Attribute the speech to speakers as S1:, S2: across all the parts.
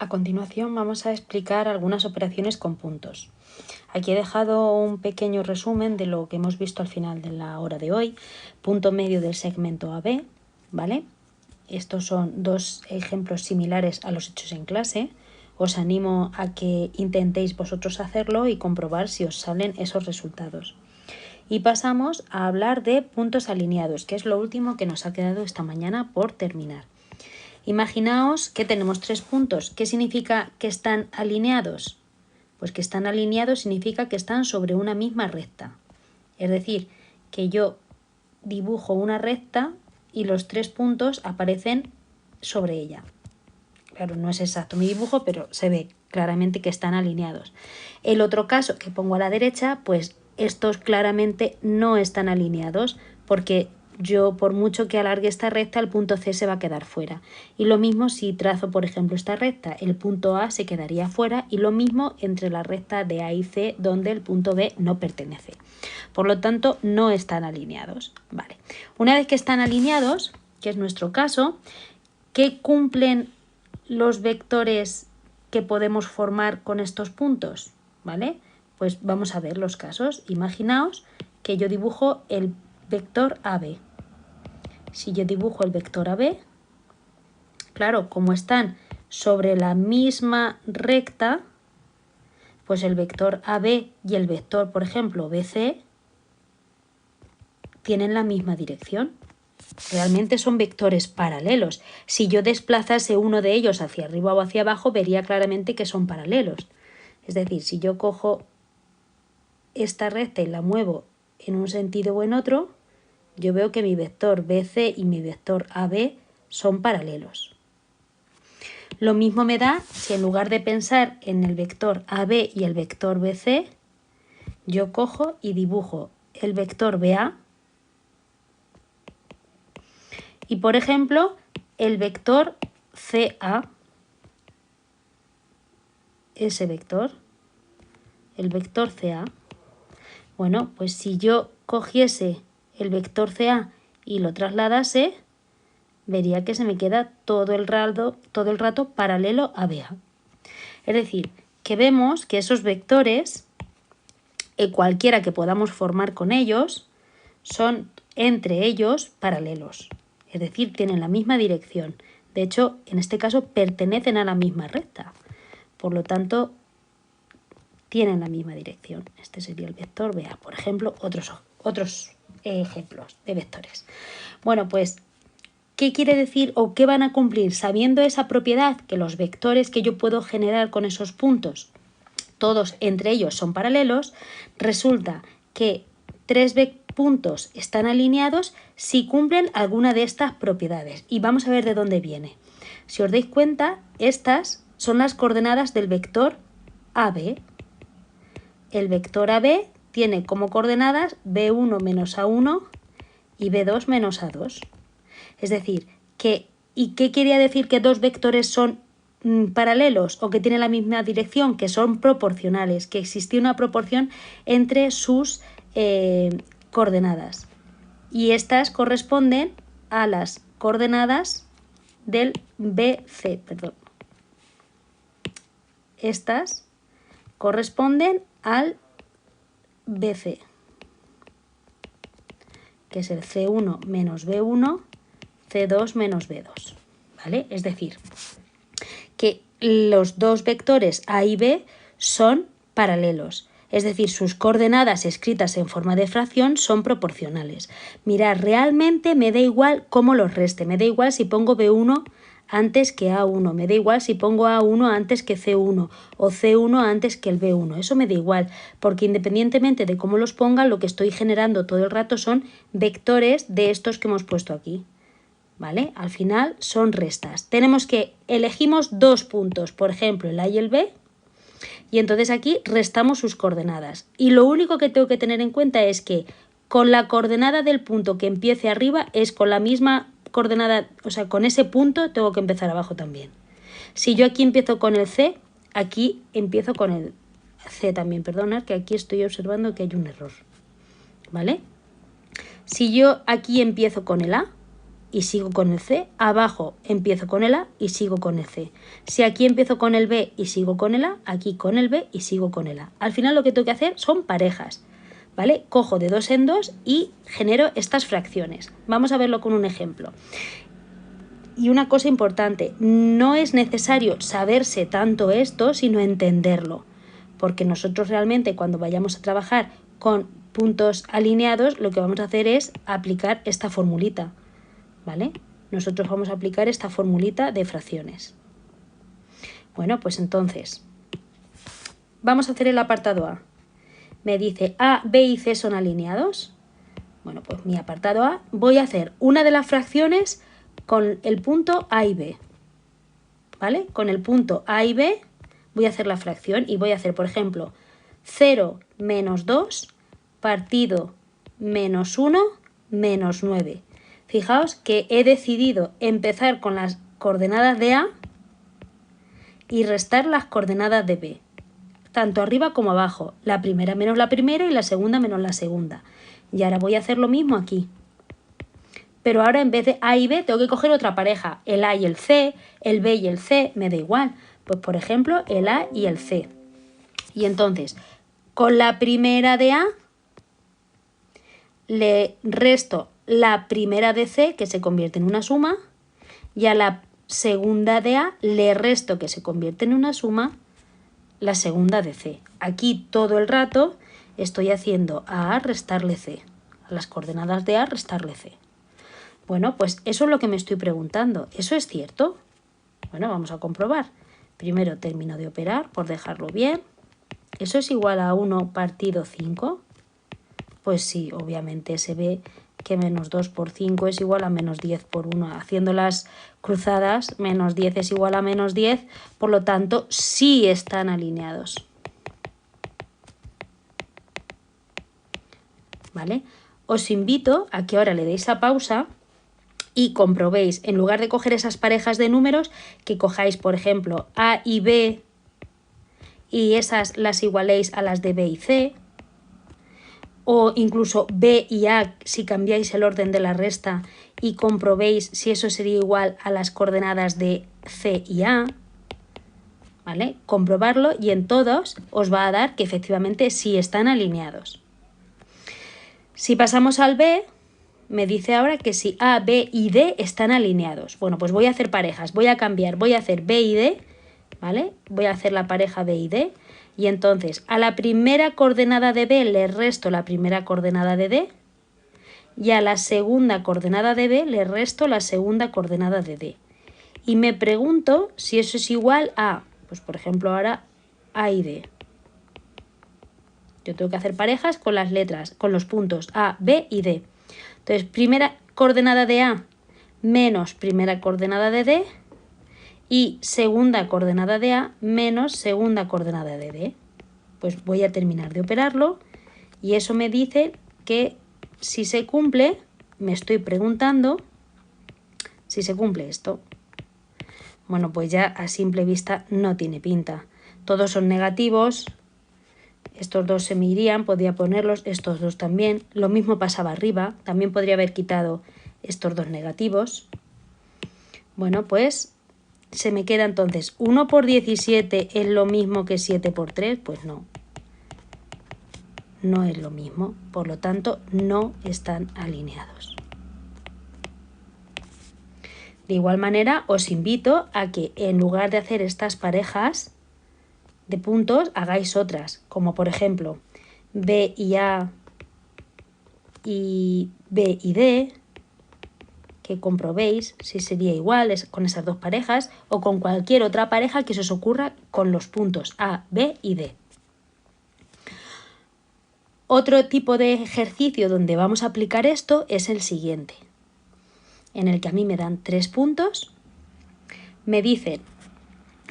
S1: A continuación vamos a explicar algunas operaciones con puntos. Aquí he dejado un pequeño resumen de lo que hemos visto al final de la hora de hoy. Punto medio del segmento AB, ¿vale? Estos son dos ejemplos similares a los hechos en clase. Os animo a que intentéis vosotros hacerlo y comprobar si os salen esos resultados. Y pasamos a hablar de puntos alineados, que es lo último que nos ha quedado esta mañana por terminar. Imaginaos que tenemos 3 puntos. ¿Qué significa que están alineados? Pues que están alineados significa que están sobre una misma recta. Es decir, que yo dibujo una recta y los 3 puntos aparecen sobre ella. Claro, no es exacto mi dibujo, pero se ve claramente que están alineados. El otro caso que pongo a la derecha, pues estos claramente no están alineados porque yo, por mucho que alargue esta recta, el punto C se va a quedar fuera. Y lo mismo si trazo, por ejemplo, esta recta, el punto A se quedaría fuera, y lo mismo entre la recta de A y C, donde el punto B no pertenece. Por lo tanto, no están alineados. Vale. Una vez que están alineados, que es nuestro caso, ¿qué cumplen los vectores que podemos formar con estos puntos? ¿Vale? Pues vamos a ver los casos. Imaginaos que yo dibujo el vector AB. Si yo dibujo el vector AB, claro, como están sobre la misma recta, pues el vector AB y el vector, por ejemplo, BC, tienen la misma dirección. Realmente son vectores paralelos. Si yo desplazase uno de ellos hacia arriba o hacia abajo, vería claramente que son paralelos. Es decir, si yo cojo esta recta y la muevo en un sentido o en otro, yo veo que mi vector BC y mi vector AB son paralelos. Lo mismo me da si en lugar de pensar en el vector AB y el vector BC, yo cojo y dibujo el vector BA y, por ejemplo, el vector CA, ese vector, el vector CA. Bueno, pues si yo cogiese el vector CA y lo trasladase, vería que se me queda todo el rato paralelo a BA. Es decir, que vemos que esos vectores, cualquiera que podamos formar con ellos, son entre ellos paralelos. Es decir, tienen la misma dirección. De hecho, en este caso pertenecen a la misma recta. Por lo tanto, tienen la misma dirección. Este sería el vector BA. Por ejemplo, otros ejemplos de vectores. Bueno, pues, ¿qué quiere decir o qué van a cumplir? Sabiendo esa propiedad, que los vectores que yo puedo generar con esos puntos, todos entre ellos son paralelos, resulta que 3 puntos están alineados si cumplen alguna de estas propiedades. Y vamos a ver de dónde viene. Si os dais cuenta, estas son las coordenadas del vector AB. El vector AB tiene como coordenadas B1 menos A1 y B2 menos A2. Es decir, ¿y qué quería decir que dos vectores son paralelos o que tienen la misma dirección? Que son proporcionales, que existe una proporción entre sus coordenadas. Y estas corresponden a las coordenadas del BC, perdón. Estas corresponden al BC, que es el C1 menos B1, C2 menos B2, ¿vale? Es decir, que los dos vectores A y B son paralelos, es decir, sus coordenadas escritas en forma de fracción son proporcionales. Mirad, realmente me da igual cómo los reste, me da igual si pongo B1 antes que A1, me da igual si pongo A1 antes que C1 o C1 antes que el B1, eso me da igual, porque independientemente de cómo los ponga, lo que estoy generando todo el rato son vectores de estos que hemos puesto aquí. ¿Vale? Al final son restas. Tenemos que elegimos 2 puntos, por ejemplo el A y el B, y entonces aquí restamos sus coordenadas. Y lo único que tengo que tener en cuenta es que con la coordenada del punto que empiece arriba es con la misma coordenada, o sea, con ese punto tengo que empezar abajo también. Si yo aquí empiezo con el C, aquí empiezo con el C también, perdonad que aquí estoy observando que hay un error. ¿Vale? Si yo aquí empiezo con el A, y sigo con el C, abajo empiezo con el A y sigo con el C. Si aquí empiezo con el B y sigo con el A, aquí con el B y sigo con el A. Al final lo que tengo que hacer son parejas, ¿vale? Cojo de 2 en 2 y genero estas fracciones. Vamos a verlo con un ejemplo. Y una cosa importante, no es necesario saberse tanto esto, sino entenderlo, porque nosotros realmente cuando vayamos a trabajar con puntos alineados, lo que vamos a hacer es aplicar esta formulita, ¿vale? Nosotros vamos a aplicar esta formulita de fracciones. Bueno, pues entonces, vamos a hacer el apartado A. Me dice A, B y C son alineados. Bueno, pues mi apartado A, voy a hacer una de las fracciones con el punto A y B, ¿vale? Con el punto A y B voy a hacer la fracción y voy a hacer, por ejemplo, 0 menos 2 partido menos 1 menos 9. Fijaos que he decidido empezar con las coordenadas de A y restar las coordenadas de B, tanto arriba como abajo, la primera menos la primera y la segunda menos la segunda. Y ahora voy a hacer lo mismo aquí. Pero ahora en vez de A y B tengo que coger otra pareja, el A y el C, el B y el C, me da igual. Pues por ejemplo el A y el C. Y entonces, con la primera de A le resto la primera de C, que se convierte en una suma, y a la segunda de A le resto, que se convierte en una suma, la segunda de C. Aquí todo el rato estoy haciendo a A restarle C, a las coordenadas de A restarle C. Bueno, pues eso es lo que me estoy preguntando. ¿Eso es cierto? Bueno, vamos a comprobar. Primero termino de operar por dejarlo bien. ¿Eso es igual a 1 partido 5? Pues sí, obviamente se ve que menos 2 por 5 es igual a menos 10 por 1. Haciendo las cruzadas, menos 10 es igual a menos 10, por lo tanto sí están alineados. ¿Vale? Os invito a que ahora le deis a pausa y comprobéis, en lugar de coger esas parejas de números, que cojáis, por ejemplo, A y B y esas las igualéis a las de B y C, o incluso B y A si cambiáis el orden de la resta y comprobéis si eso sería igual a las coordenadas de C y A, ¿vale? Comprobarlo y en todos os va a dar que efectivamente sí están alineados. Si pasamos al B, me dice ahora que si A, B y D están alineados. Bueno, pues voy a hacer parejas, voy a cambiar, voy a hacer B y D, ¿vale? Voy a hacer la pareja B y D. Y entonces a la primera coordenada de B le resto la primera coordenada de D y a la segunda coordenada de B le resto la segunda coordenada de D. Y me pregunto si eso es igual a, pues por ejemplo ahora A y D. Yo tengo que hacer parejas con las letras, con los puntos A, B y D. Entonces, primera coordenada de A menos primera coordenada de D y segunda coordenada de A menos segunda coordenada de D. Pues voy a terminar de operarlo y eso me dice que si se cumple, me estoy preguntando si se cumple esto. Bueno, pues ya a simple vista no tiene pinta. Todos son negativos. Estos dos se me irían, podría ponerlos, estos dos también. Lo mismo pasaba arriba, también podría haber quitado estos dos negativos. Bueno, pues se me queda entonces 1 por 17 es lo mismo que 7 por 3, pues no. No es lo mismo, por lo tanto no están alineados. De igual manera os invito a que en lugar de hacer estas parejas de puntos hagáis otras, como por ejemplo B y A y B y D, que comprobéis si sería igual con esas dos parejas o con cualquier otra pareja que se os ocurra con los puntos A, B y D. Otro tipo de ejercicio donde vamos a aplicar esto es el siguiente, en el que a mí me dan 3 puntos, me dicen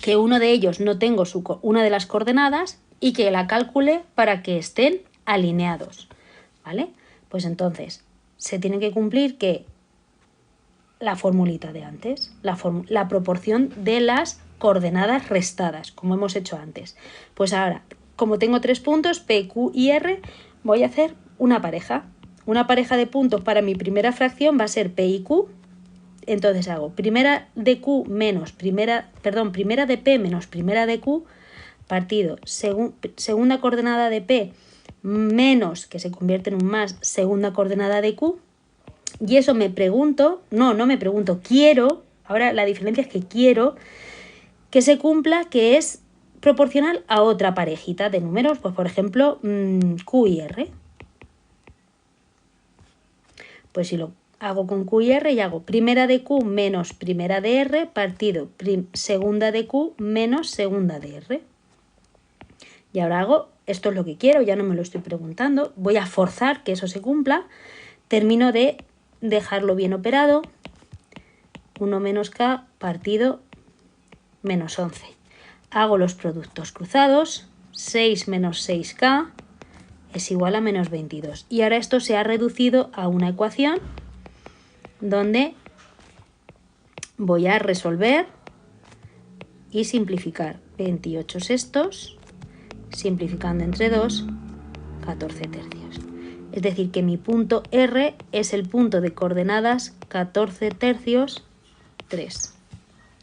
S1: que uno de ellos no tengo una de las coordenadas y que la calcule para que estén alineados, ¿vale? Pues entonces se tiene que cumplir que la formulita de antes, la proporción de las coordenadas restadas, como hemos hecho antes. Pues ahora, como tengo 3 puntos, P, Q y R, voy a hacer una pareja. Una pareja de puntos para mi primera fracción va a ser P y Q Entonces hago primera de Q menos primera de P menos primera de Q partido segunda coordenada de P menos, que se convierte en un más, segunda coordenada de Q. Y eso me pregunto, no me pregunto, quiero, ahora la diferencia es que quiero que se cumpla, que es proporcional a otra parejita de números, pues por ejemplo Q y R. Pues si lo hago con Q y R y hago primera de Q menos primera de R partido segunda de Q menos segunda de R. Y ahora hago, esto es lo que quiero, ya no me lo estoy preguntando, voy a forzar que eso se cumpla, termino de dejarlo bien operado, 1 menos K partido menos 11. Hago los productos cruzados, 6 menos 6K es igual a menos 22. Y ahora esto se ha reducido a una ecuación donde voy a resolver y simplificar 28 sextos, simplificando entre 2, 14 tercios. Es decir, que mi punto R es el punto de coordenadas 14 tercios 3.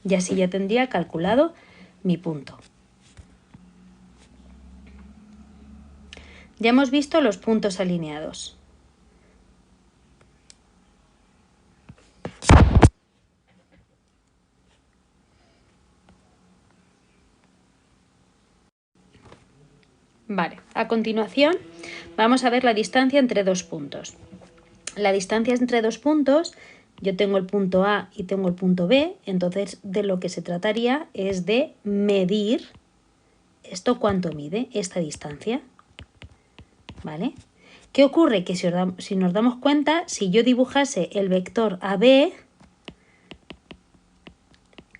S1: Y así ya tendría calculado mi punto. Ya hemos visto los puntos alineados. Vale, a continuación vamos a ver la distancia entre dos puntos. La distancia entre dos puntos, yo tengo el punto A y tengo el punto B, entonces de lo que se trataría es de medir esto cuánto mide, esta distancia. ¿Vale? ¿Qué ocurre? Que si nos damos cuenta, si yo dibujase el vector AB,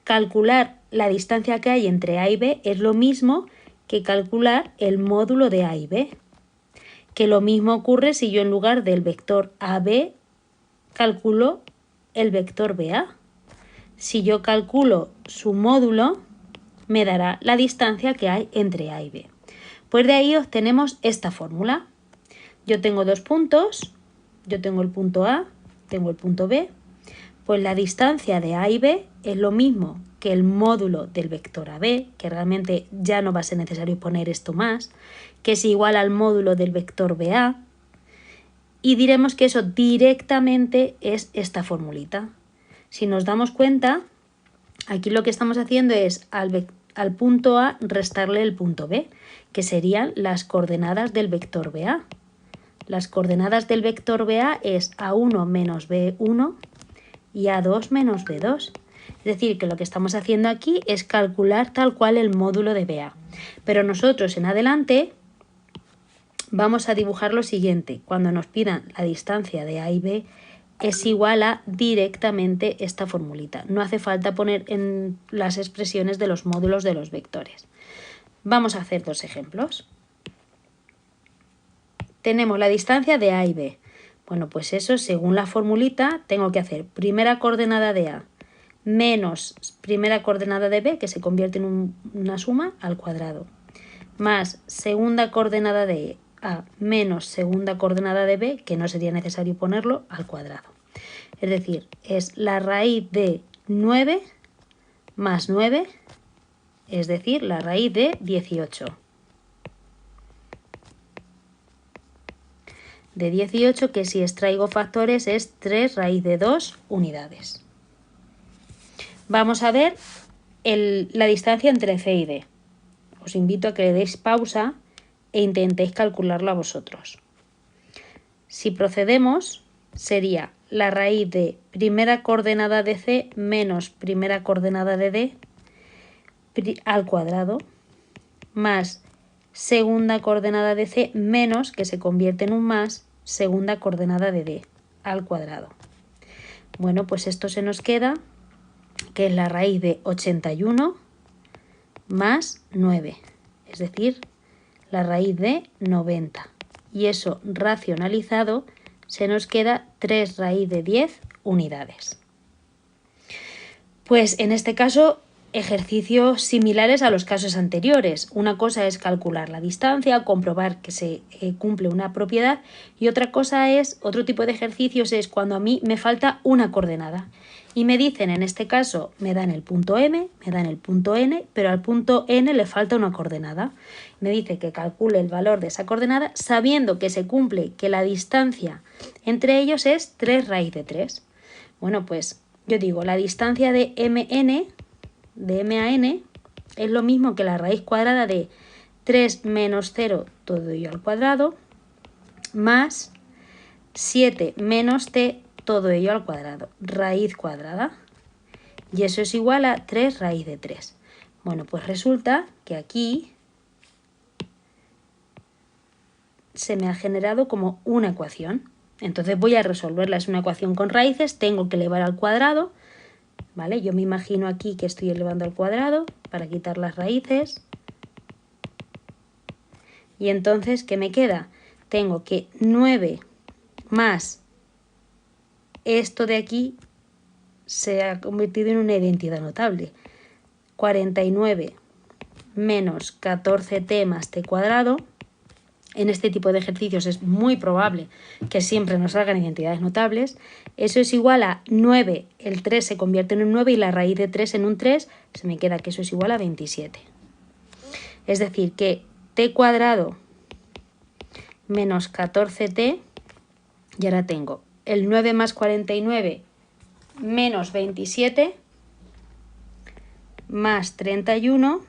S1: calcular la distancia que hay entre A y B es lo mismo que calcular el módulo de A y B. Que lo mismo ocurre si yo en lugar del vector AB calculo el vector BA. Si yo calculo su módulo, me dará la distancia que hay entre A y B. Pues de ahí obtenemos esta fórmula. Yo tengo dos puntos, yo tengo el punto A, tengo el punto B, pues la distancia de A y B es lo mismo que el módulo del vector AB, que realmente ya no va a ser necesario poner esto más, que es igual al módulo del vector BA, y diremos que eso directamente es esta formulita. Si nos damos cuenta, aquí lo que estamos haciendo es al punto A restarle el punto B, que serían las coordenadas del vector BA. Las coordenadas del vector BA es A1 menos B1 y A2 menos B2. Es decir, que lo que estamos haciendo aquí es calcular tal cual el módulo de BA. Pero nosotros en adelante vamos a dibujar lo siguiente. Cuando nos pidan la distancia de A y B es igual a directamente esta formulita. No hace falta poner en las expresiones de los módulos de los vectores. Vamos a hacer dos ejemplos. Tenemos la distancia de A y B. Bueno, pues eso, según la formulita, tengo que hacer primera coordenada de A menos primera coordenada de B, que se convierte en una suma, al cuadrado, más segunda coordenada de A menos segunda coordenada de B, que no sería necesario ponerlo, al cuadrado. Es decir, es la raíz de 9 más 9, es decir, la raíz de 18. De 18, que si extraigo factores es 3 raíz de 2 unidades. Vamos a ver la distancia entre C y D. Os invito a que le deis pausa e intentéis calcularla vosotros. Si procedemos, sería la raíz de primera coordenada de C menos primera coordenada de D al cuadrado, más segunda coordenada de C menos, que se convierte en un más, segunda coordenada de D al cuadrado. Bueno, pues esto se nos queda, que es la raíz de 81 más 9, es decir, la raíz de 90. Y eso racionalizado se nos queda 3 raíz de 10 unidades. Pues en este caso, ejercicios similares a los casos anteriores. Una cosa es calcular la distancia, comprobar que se cumple una propiedad, y otra cosa es, otro tipo de ejercicios es cuando a mí me falta una coordenada. Y me dicen, en este caso, me dan el punto M, me dan el punto N, pero al punto N le falta una coordenada. Me dice que calcule el valor de esa coordenada sabiendo que se cumple que la distancia entre ellos es 3 raíz de 3. Bueno, pues yo digo, la distancia de MN, de M a N, es lo mismo que la raíz cuadrada de 3 menos 0 todo ello al cuadrado, más 7 menos t todo ello al cuadrado, raíz cuadrada. Y eso es igual a 3 raíz de 3. Bueno, pues resulta que aquí se me ha generado como una ecuación. Entonces voy a resolverla. Es una ecuación con raíces, tengo que elevar al cuadrado. ¿Vale? Yo me imagino aquí que estoy elevando al cuadrado para quitar las raíces. Y entonces, ¿qué me queda? Tengo que 9 más esto de aquí se ha convertido en una identidad notable. 49 menos 14t más t cuadrado. En este tipo de ejercicios es muy probable que siempre nos salgan identidades notables. Eso es igual a 9, el 3 se convierte en un 9 y la raíz de 3 en un 3, se me queda que eso es igual a 27. Es decir, que t cuadrado menos 14t, y ahora tengo el 9 más 49 menos 27 más 31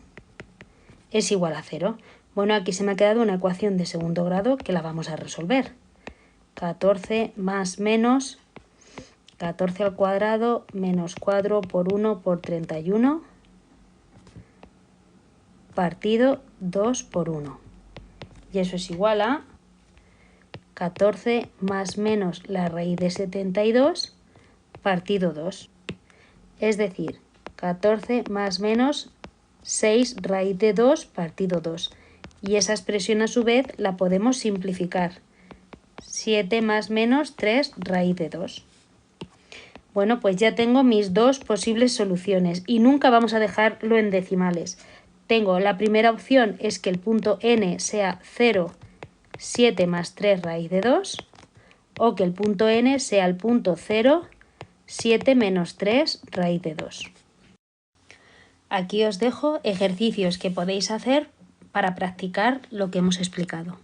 S1: es igual a 0. Bueno, aquí se me ha quedado una ecuación de segundo grado que la vamos a resolver. 14 más menos 14 al cuadrado menos 4 por 1 por 31 partido 2 por 1. Y eso es igual a 14 más menos la raíz de 72 partido 2. Es decir, 14 más menos 6 raíz de 2 partido 2. Y esa expresión a su vez la podemos simplificar. 7 más menos 3 raíz de 2. Bueno, pues ya tengo mis dos posibles soluciones y nunca vamos a dejarlo en decimales. Tengo la primera opción es que el punto N sea 0, 7 más 3 raíz de 2, o que el punto N sea el punto 0, 7 menos 3 raíz de 2. Aquí os dejo ejercicios que podéis hacer para practicar lo que hemos explicado.